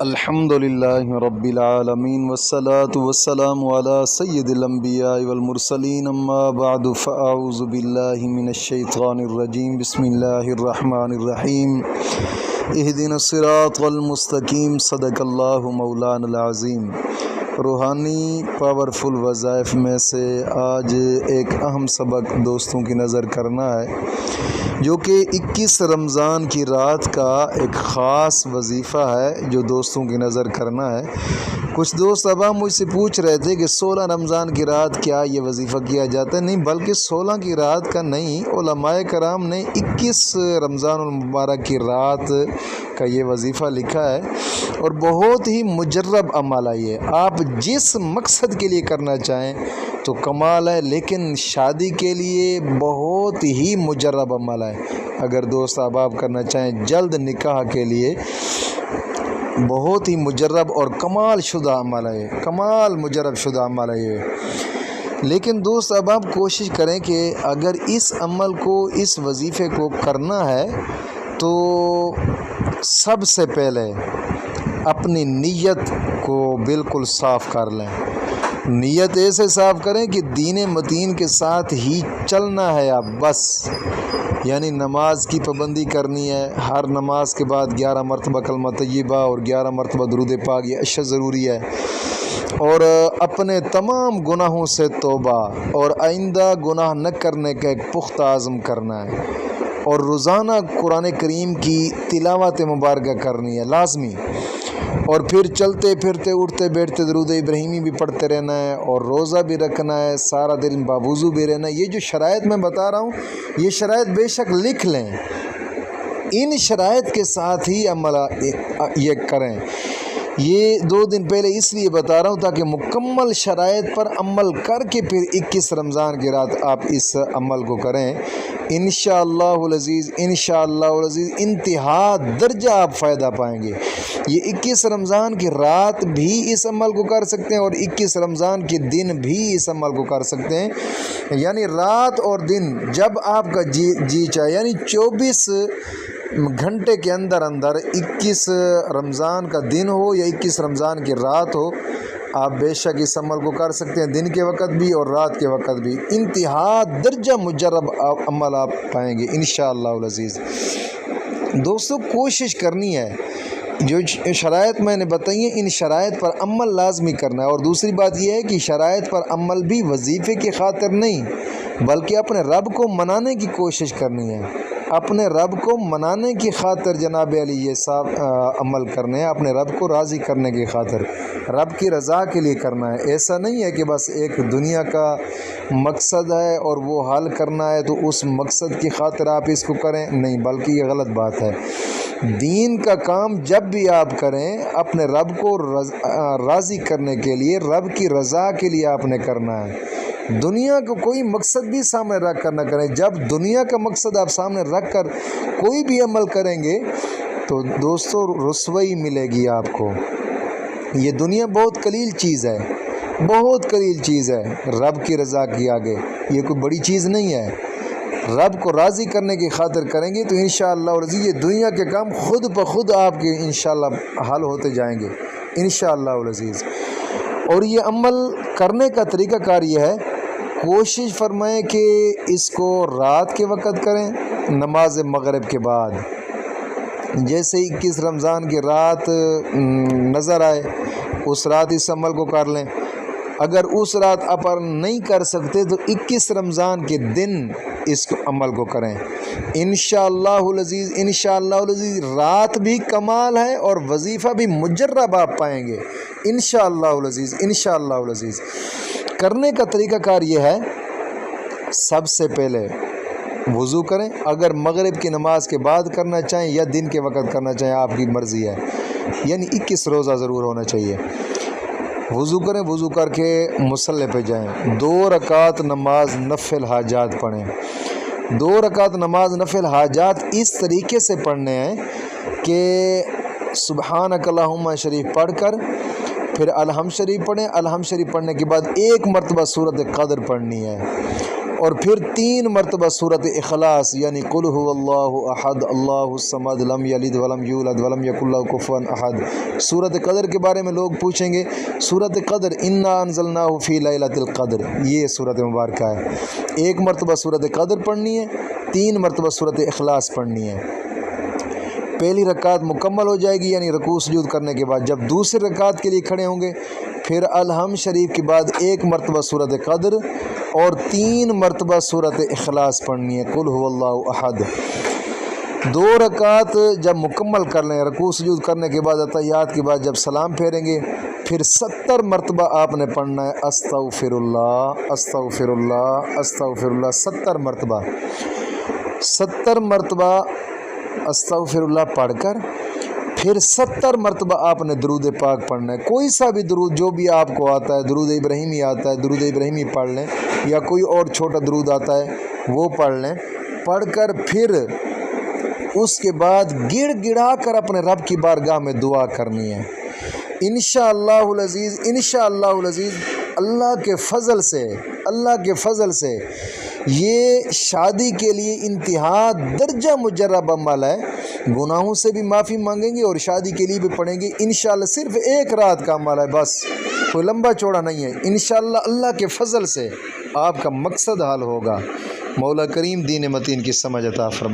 الحمدللہ رب العالمین والصلاة والسلام علی سید الانبیاء والمرسلین اما بعد فاعوذ باللہ من الشیطان الرجیم بسم اللہ الرحمن الرحیم اہدنا الصراط المستقیم صدق اللہ مولانا العظیم۔ روحانی پاورفل وظائف میں سے آج ایک اہم سبق دوستوں کی نظر کرنا ہے، جو کہ 21 رمضان کی رات کا ایک خاص وظیفہ ہے جو دوستوں کی نظر کرنا ہے۔ کچھ دوست اب مجھ سے پوچھ رہے تھے کہ 16 رمضان کی رات کیا یہ وظیفہ کیا جاتا ہے؟ نہیں، بلکہ 16 کی رات کا نہیں، علماء کرام نے 21 رمضان المبارک کی رات کا یہ وظیفہ لکھا ہے، اور بہت ہی مجرب عمل ہے یہ۔ آپ جس مقصد کے لیے کرنا چاہیں تو کمال ہے، لیکن شادی کے لیے بہت ہی مجرب عمل ہے۔ اگر دوست احباب کرنا چاہیں جلد نکاح کے لیے، بہت ہی مجرب اور کمال شدہ عمل ہے، کمال مجرب شدہ عمل ہے یہ۔ لیکن دوست احباب کوشش کریں کہ اگر اس عمل کو، اس وظیفے کو کرنا ہے تو سب سے پہلے اپنی نیت کو بالکل صاف کر لیں۔ نیت ایسے صاف کریں کہ دین متین کے ساتھ ہی چلنا ہے اب بس، یعنی نماز کی پابندی کرنی ہے، ہر نماز کے بعد 11 مرتبہ کلمہ طیبہ اور 11 مرتبہ درود پاک، یہ اشد ضروری ہے، اور اپنے تمام گناہوں سے توبہ اور آئندہ گناہ نہ کرنے کا ایک پختہ عزم کرنا ہے، اور روزانہ قرآن کریم کی تلاوت مبارکہ کرنی ہے لازمی، اور پھر چلتے پھرتے اٹھتے بیٹھتے درود ابراہیمی بھی پڑھتے رہنا ہے، اور روزہ بھی رکھنا ہے، سارا دن باوضو بھی رہنا ہے۔ یہ جو شرائط میں بتا رہا ہوں، یہ شرائط بے شک لکھ لیں، ان شرائط کے ساتھ ہی عمل یہ کریں۔ یہ 2 دن پہلے اس لیے بتا رہا ہوں تاکہ مکمل شرائط پر عمل کر کے پھر 21 رمضان کی رات آپ اس عمل کو کریں، انشاءاللہ العزیز، انشاءاللہ العزیز انتہا درجہ آپ فائدہ پائیں گے۔ یہ 21 رمضان کی رات بھی اس عمل کو کر سکتے ہیں، اور 21 رمضان کے دن بھی اس عمل کو کر سکتے ہیں، یعنی رات اور دن جب آپ کا جی چاہے، یعنی 24 گھنٹے کے اندر 21 رمضان کا دن ہو یا 21 رمضان کی رات ہو، آپ بے شک اس عمل کو کر سکتے ہیں، دن کے وقت بھی اور رات کے وقت بھی۔ انتہا درجہ مجرب عمل آپ پائیں گے انشاءاللہ العزیز۔ دوستو کوشش کرنی ہے، جو شرائط میں نے بتائی ہیں ان شرائط پر عمل لازمی کرنا ہے، اور دوسری بات یہ ہے کہ شرائط پر عمل بھی وظیفے کی خاطر نہیں، بلکہ اپنے رب کو منانے کی کوشش کرنی ہے، اپنے رب کو منانے کی خاطر جناب علی یہ صاحب عمل کرنے ہیں، اپنے رب کو راضی کرنے کی خاطر، رب کی رضا کے لیے کرنا ہے۔ ایسا نہیں ہے کہ بس ایک دنیا کا مقصد ہے اور وہ حل کرنا ہے تو اس مقصد کی خاطر آپ اس کو کریں، نہیں، بلکہ یہ غلط بات ہے۔ دین کا کام جب بھی آپ کریں اپنے رب کو راضی کرنے کے لیے، رب کی رضا کے لیے آپ نے کرنا ہے، دنیا کو کوئی مقصد بھی سامنے رکھ کر نہ کریں۔ جب دنیا کا مقصد آپ سامنے رکھ کر کوئی بھی عمل کریں گے تو دوستو رسوائی ملے گی آپ کو۔ یہ دنیا بہت قلیل چیز ہے، بہت قلیل چیز ہے رب کی رضا کے آگے، یہ کوئی بڑی چیز نہیں ہے۔ رب کو راضی کرنے کی خاطر کریں گے تو انشاءاللہ العزیز یہ دنیا کے کام خود بخود آپ کے انشاءاللہ حل ہوتے جائیں گے انشاءاللہ العزیز۔ اور یہ عمل کرنے کا طریقہ کار یہ ہے، کوشش فرمائیں کہ اس کو رات کے وقت کریں، نماز مغرب کے بعد۔ جیسے 21 رمضان کی رات نظر آئے اس رات اس عمل کو کر لیں، اگر اس رات آپ نہیں کر سکتے تو 21 رمضان کے دن اس عمل کو کریں انشاءاللہ العزیز، انشاءاللہ العزیز رات بھی کمال ہے اور وظیفہ بھی مجرب آپ پائیں گے انشاءاللہ العزیز، انشاءاللہ العزیز۔ کرنے کا طریقہ کار یہ ہے، سب سے پہلے وضو کریں، اگر مغرب کی نماز کے بعد کرنا چاہیں یا دن کے وقت کرنا چاہیں آپ کی مرضی ہے، یعنی 21 روزہ ضرور ہونا چاہیے۔ وضو کریں، وضو کر کے مصلی پہ جائیں، 2 رکعت نماز نفل حاجات پڑھیں۔ 2 رکعت نماز نفل حاجات اس طریقے سے پڑھنے ہیں کہ سبحانک اللہم شریف پڑھ کر پھر الحمد شریف پڑھیں، الحمد شریف پڑھنے کے بعد 1 مرتبہ سورۃ قدر پڑھنی ہے، اور پھر 3 مرتبہ سورۃ اخلاص یعنی قل هو اللہ احد اللہ الصمد لم یلد ولم یولد ولم یکن لہ کفوا احد۔ سورۃ قدر کے بارے میں لوگ پوچھیں گے، سورۃ قدر انا انزلناہ فی لیلۃ القدر، یہ سورۃ مبارکہ ہے۔ 1 مرتبہ سورۃ قدر پڑھنی ہے، 3 مرتبہ سورۃ اخلاص پڑھنی ہے۔ پہلی رکعت مکمل ہو جائے گی یعنی رکوع سجود کرنے کے بعد جب دوسری رکعت کے لیے کھڑے ہوں گے پھر الحمد شریف کے بعد 1 مرتبہ سورۃ قدر اور 3 مرتبہ سورۃ اخلاص پڑھنی ہے، قل هو اللہ احد۔ 2 رکعت جب مکمل کر لیں رکوع سجود کرنے کے بعد اتحیات کے بعد جب سلام پھیریں گے پھر 70 مرتبہ آپ نے پڑھنا ہے استغفر اللہ استغفر اللہ استغفر اللہ، 70 مرتبہ 70 مرتبہ استغفر اللہ پڑھ کر پھر 70 مرتبہ آپ نے درود پاک پڑھنا ہے۔ کوئی سا بھی درود جو بھی آپ کو آتا ہے، درود ابراہیمی آتا ہے درود ابراہیمی پڑھ لیں، یا کوئی اور چھوٹا درود آتا ہے وہ پڑھ لیں، پڑھ کر پھر اس کے بعد گڑ گڑا کر اپنے رب کی بارگاہ میں دعا کرنی ہے۔ انشاءاللہ العزیز انشاءاللہ العزیز اللہ کے فضل سے یہ شادی کے لیے انتہا درجہ مجرب عمل ہے۔ گناہوں سے بھی معافی مانگیں گے اور شادی کے لیے بھی پڑھیں گے انشاءاللہ، صرف 1 رات کا عمل ہے، بس کوئی لمبا چوڑا نہیں ہے۔ انشاءاللہ اللہ کے فضل سے آپ کا مقصد حل ہوگا۔ مولا کریم دین متین کی سمجھ عطا فرمائے۔